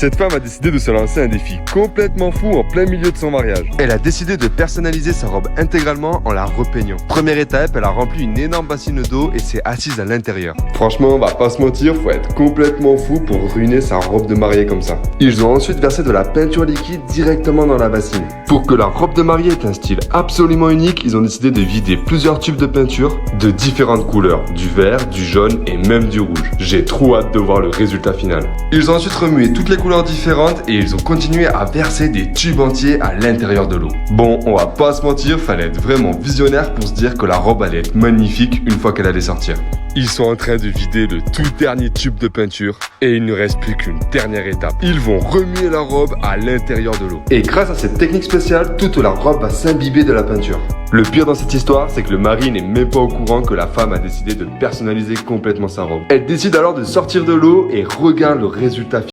Cette femme a décidé de se lancer un défi complètement fou en plein milieu de son mariage. Elle a décidé de personnaliser sa robe intégralement en la repeignant. Première étape, elle a rempli une énorme bassine d'eau et s'est assise à l'intérieur. Franchement, on va pas se mentir, faut être complètement fou pour ruiner sa robe de mariée comme ça. Ils ont ensuite versé de la peinture liquide directement dans la bassine. Pour que la robe de mariée ait un style absolument unique, ils ont décidé de vider plusieurs tubes de peinture de différentes couleurs, du vert, du jaune et même du rouge. J'ai trop hâte de voir le résultat final. Ils ont ensuite remué toutes les couleurs différentes et ils ont continué à verser des tubes entiers à l'intérieur de l'eau. Bon, on va pas se mentir, fallait être vraiment visionnaire pour se dire que la robe allait être magnifique une fois qu'elle allait sortir. Ils sont en train de vider le tout dernier tube de peinture et il ne reste plus qu'une dernière étape. Ils vont remuer la robe à l'intérieur de l'eau. Et grâce à cette technique spéciale, toute la robe va s'imbiber de la peinture. Le pire dans cette histoire, c'est que le mari n'est même pas au courant que la femme a décidé de personnaliser complètement sa robe. Elle décide alors de sortir de l'eau et regarde le résultat final.